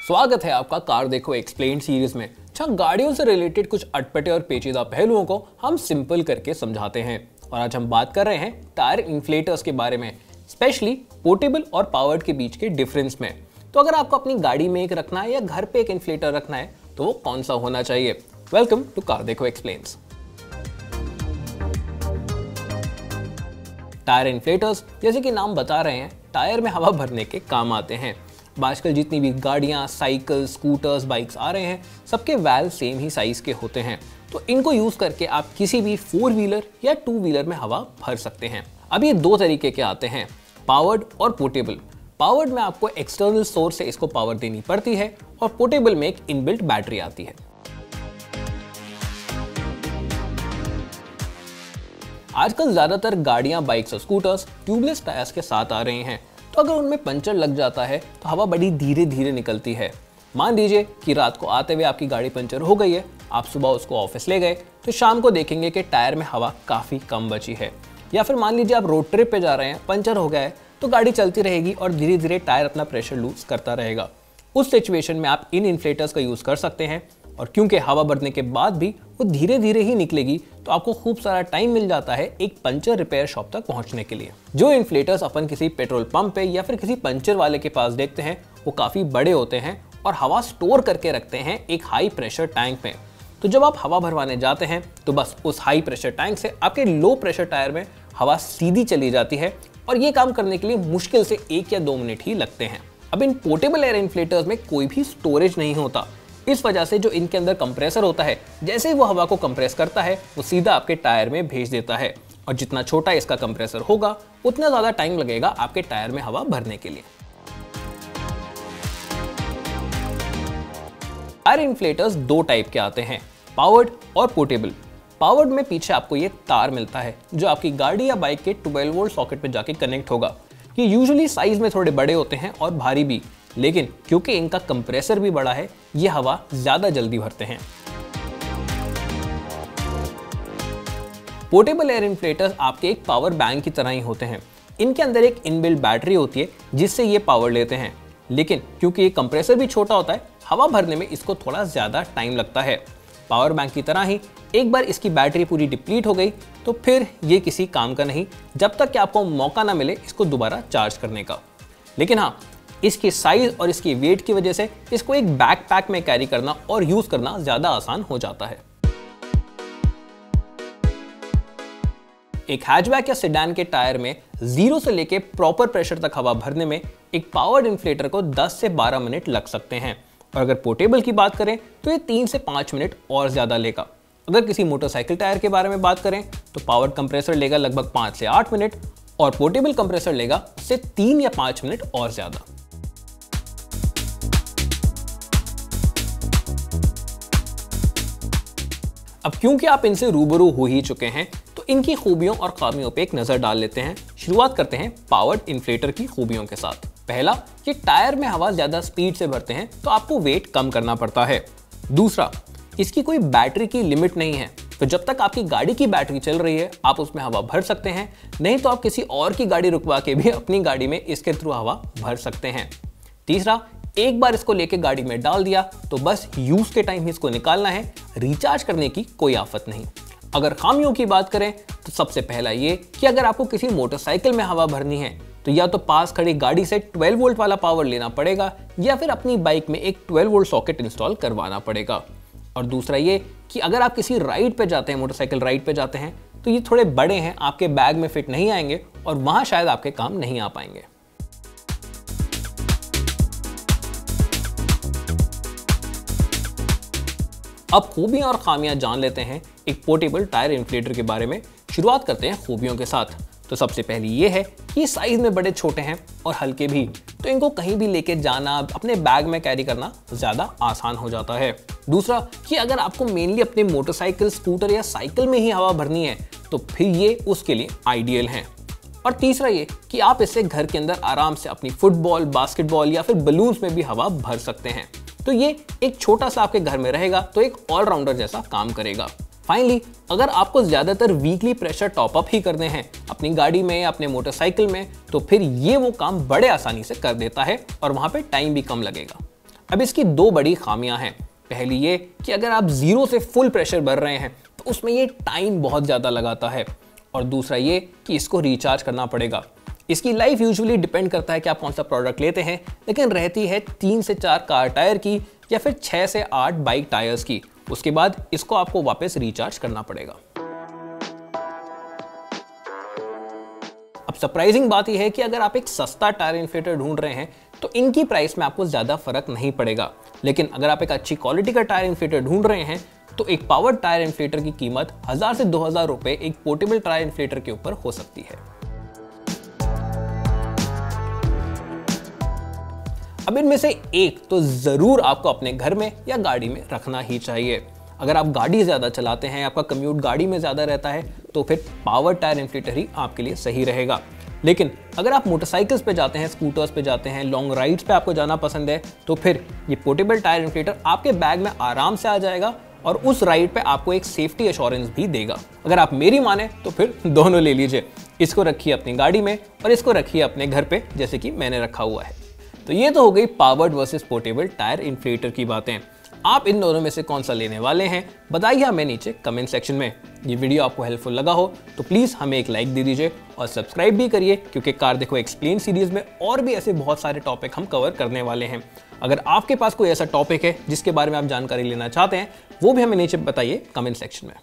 स्वागत है आपका कार देखो एक्सप्लेन सीरीज में। गाड़ियों से रिलेटेड कुछ अटपटे और पेचीदा पहलुओं को हम सिंपल करके समझाते हैं। और आज हम बात कर रहे हैं टायर इन्फ्लेटर्स के बारे में, स्पेशली पोर्टेबल और पावर्ड के बीच के डिफरेंस में। तो अगर आपको अपनी गाड़ी में एक रखना है या घर पे एक इन्फ्लेटर रखना है तो वो कौन सा होना चाहिए? वेलकम टू कार देखो एक्सप्लेन्स। टायर इन्फ्लेटर्स जैसे कि नाम बता रहे हैं, टायर में हवा भरने के काम आते हैं। आजकल जितनी भी गाड़ियाँ, साइकिल, स्कूटर्स, बाइक्स आ रहे हैं, सबके वाल्व सेम ही साइज के होते हैं। तो इनको यूज करके आप किसी भी 4 व्हीलर या 2 व्हीलर में हवा भर सकते हैं। अब ये दो तरीके के आते हैं, पावर्ड और पोर्टेबल। पावर्ड में आपको एक्सटर्नल सोर्स से इसको पावर देनी पड़ती है और पोर्टेबल में एक इनबिल्ट बैटरी आती है। आजकल ज्यादातर गाड़ियां, बाइक्स और स्कूटर्स ट्यूबलेस टायर्स के साथ आ रहे हैं। तो अगर उनमें पंचर लग जाता है तो हवा बड़ी धीरे धीरे निकलती है। मान लीजिए कि रात को आते हुए आपकी गाड़ी पंचर हो गई है, आप सुबह उसको ऑफिस ले गए तो शाम को देखेंगे कि टायर में हवा काफ़ी कम बची है। या फिर मान लीजिए आप रोड ट्रिप पे जा रहे हैं, पंचर हो गया है, तो गाड़ी चलती रहेगी और धीरे धीरे टायर अपना प्रेशर लूज करता रहेगा। उस सिचुएशन में आप इन इन्फ्लेटर्स का यूज़ कर सकते हैं। और क्योंकि हवा भरने के बाद भी वो धीरे धीरे ही निकलेगी, तो आपको खूब सारा टाइम मिल जाता है एक पंचर रिपेयर शॉप तक पहुंचने के लिए। जो इन्फ्लेटर्स अपन किसी पेट्रोल पंप पे या फिर किसी पंचर वाले के पास देखते हैं, वो काफ़ी बड़े होते हैं और हवा स्टोर करके रखते हैं एक हाई प्रेशर टैंक में। तो जब आप हवा भरवाने जाते हैं तो बस उस हाई प्रेशर टैंक से आपके लो प्रेशर टायर में हवा सीधी चली जाती है और ये काम करने के लिए मुश्किल से 1 या 2 मिनट ही लगते हैं। अब इन पोर्टेबल एयर इन्फ्लेटर्स में कोई भी स्टोरेज नहीं होता। इस वजह से जो इनके अंदर कंप्रेसर होता है, जैसे ही वो हवा को कंप्रेस करता है, वो सीधा आपके टायर में भेज देता है। और जितना छोटा इसका कंप्रेसर होगा, उतना ज़्यादा टाइम लगेगा आपके टायर में हवा भरने के लिए। टायर इन्फ्लेटर्स 2 टाइप के आते हैं, पावर्ड और पोर्टेबल। पावर्ड में पीछे आपको ये तार मिलता है जो आपकी गाड़ी या बाइक के 12 वोल्ट सॉकेट पे जाके कनेक्ट होगा। ये यूजुअली साइज में थोड़े बड़े होते हैं और भारी भी, लेकिन क्योंकि इनका कंप्रेसर भी बड़ा है, ये हवा ज्यादा जल्दी भरते हैं। पोर्टेबल एयर इन्फ्लेटर्स आपके एक पावर बैंक की तरह ही होते हैं। इनके अंदर एक इनबिल्ट बैटरी होती है जिससे ये पावर लेते हैं, लेकिन क्योंकि ये कंप्रेसर भी छोटा होता है, हवा भरने में इसको थोड़ा ज्यादा टाइम लगता है। पावर बैंक की तरह ही एक बार इसकी बैटरी पूरी डिप्लीट हो गई तो फिर ये किसी काम का नहीं, जब तक कि आपको मौका ना मिले इसको दोबारा चार्ज करने का। लेकिन हाँ, इसकी साइज और इसकी वेट की वजह से इसको एक बैकपैक में कैरी करना और यूज करना ज्यादा आसान हो जाता है। एक हैचबैक या सेडान के टायर में 0 से लेके प्रॉपर प्रेशर तक हवा भरने में एक पावर्ड इन्फ्लेटर को 10 से 12 मिनट लग सकते हैं। और अगर पोर्टेबल की बात करें तो ये 3 से 5 मिनट और ज्यादा लेगा। अगर किसी मोटरसाइकिल टायर के बारे में बात करें तो पावर्ड कंप्रेसर लेगा लगभग 5 से 8 मिनट और पोर्टेबल कंप्रेसर लेगा उससे 3 या 5 मिनट और ज्यादा। अब क्योंकि आप इनसे रूबरू हो ही चुके हैं, तो इनकी खूबियों और खामियों पे एक नजर डाल लेते हैं। शुरुआत करते हैं पावर्ड इन्फ्लेटर की खूबियों के साथ। पहला, ये टायर में हवा ज्यादा स्पीड से भरते हैं तो आपको वेट कम करना पड़ता है। दूसरा, इसकी कोई बैटरी की लिमिट नहीं है, तो जब तक आपकी गाड़ी की बैटरी चल रही है आप उसमें हवा भर सकते हैं, नहीं तो आप किसी और की गाड़ी रुकवा के भी अपनी गाड़ी में इसके थ्रू हवा भर सकते हैं। तीसरा, एक बार इसको लेके गाड़ी में डाल दिया तो बस यूज के टाइम ही इसको निकालना है, रिचार्ज करने की कोई आफत नहीं। अगर खामियों की बात करें तो सबसे पहला ये कि अगर आपको किसी मोटरसाइकिल में हवा भरनी है तो या तो पास खड़ी गाड़ी से 12 वोल्ट वाला पावर लेना पड़ेगा या फिर अपनी बाइक में एक 12 वोल्ट सॉकेट इंस्टॉल करवाना पड़ेगा। और दूसरा ये कि अगर आप किसी राइड पे जाते हैं, मोटरसाइकिल राइड पे जाते हैं, तो ये थोड़े बड़े हैं, आपके बैग में फिट नहीं आएंगे और वहां शायद आपके काम नहीं आ पाएंगे। अब खूबियां और खामियां जान लेते हैं एक पोर्टेबल टायर इन्फ्लेटर के बारे में। शुरुआत करते हैं खूबियों के साथ। तो सबसे पहली ये है कि साइज में बड़े छोटे हैं और हल्के भी, तो इनको कहीं भी लेके जाना, अपने बैग में कैरी करना ज्यादा आसान हो जाता है। दूसरा कि अगर आपको मेनली अपने मोटरसाइकिल, स्कूटर या साइकिल में ही हवा भरनी है तो फिर ये उसके लिए आइडियल है। और तीसरा ये कि आप इससे घर के अंदर आराम से अपनी फुटबॉल, बास्केटबॉल या फिर बलून्स में भी हवा भर सकते हैं। तो ये एक छोटा सा आपके घर में रहेगा तो एक ऑलराउंडर जैसा काम करेगा। फाइनली, अगर आपको ज्यादातर वीकली प्रेशर टॉपअप ही करने हैं अपनी गाड़ी में या अपने मोटरसाइकिल में, तो फिर ये वो काम बड़े आसानी से कर देता है और वहां पे टाइम भी कम लगेगा। अब इसकी दो बड़ी खामियां हैं। पहली ये कि अगर आप जीरो से फुल प्रेशर भर रहे हैं तो उसमें ये टाइम बहुत ज्यादा लगाता है, और दूसरा ये कि इसको रिचार्ज करना पड़ेगा। इसकी लाइफ यूजुअली डिपेंड करता है कि आप कौन सा प्रोडक्ट लेते हैं, लेकिन रहती है 3 से 4 कार टायर की या फिर 6 से 8 बाइक टायर्स की। उसके बाद इसको आपको वापस रिचार्ज करना पड़ेगा। अब सरप्राइजिंग बात यह है कि अगर आप एक सस्ता टायर इन्फ्लेटर ढूंढ रहे हैं तो इनकी प्राइस में आपको ज्यादा फर्क नहीं पड़ेगा, लेकिन अगर आप एक अच्छी क्वालिटी का टायर इन्फ्लेटर ढूंढ रहे हैं तो एक पावर टायर इन्फ्लेटर की कीमत 1000 से 2000 रुपए एक पोर्टेबल टायर इन्फ्लेटर के ऊपर हो सकती है। अब इनमें से एक तो जरूर आपको अपने घर में या गाड़ी में रखना ही चाहिए। अगर आप गाड़ी ज्यादा चलाते हैं, आपका कम्यूट गाड़ी में ज्यादा रहता है, तो फिर पावर टायर इन्फ्लेटर ही आपके लिए सही रहेगा। लेकिन अगर आप मोटरसाइकिल्स पे जाते हैं, स्कूटर्स पे जाते हैं, लॉन्ग राइड्स पे आपको जाना पसंद है, तो फिर ये पोर्टेबल टायर इन्फ्लेटर आपके बैग में आराम से आ जाएगा और उस राइड पे आपको एक सेफ्टी एश्योरेंस भी देगा। अगर आप मेरी माने तो फिर दोनों ले लीजिए। इसको रखिए अपनी गाड़ी में और इसको रखिए अपने घर पे, जैसे कि मैंने रखा हुआ है। तो ये तो हो गई powered versus portable tyre inflator की बातें। आप इन दोनों में से कौन सा लेने वाले हैं बताइए हमें नीचे कमेंट सेक्शन में। ये वीडियो आपको हेल्पफुल लगा हो तो प्लीज़ हमें एक लाइक दे दीजिए और सब्सक्राइब भी करिए, क्योंकि कार देखो एक्सप्लेन सीरीज में और भी ऐसे बहुत सारे टॉपिक हम कवर करने वाले हैं। अगर आपके पास कोई ऐसा टॉपिक है जिसके बारे में आप जानकारी लेना चाहते हैं, वो भी हमें नीचे बताइए कमेंट सेक्शन में।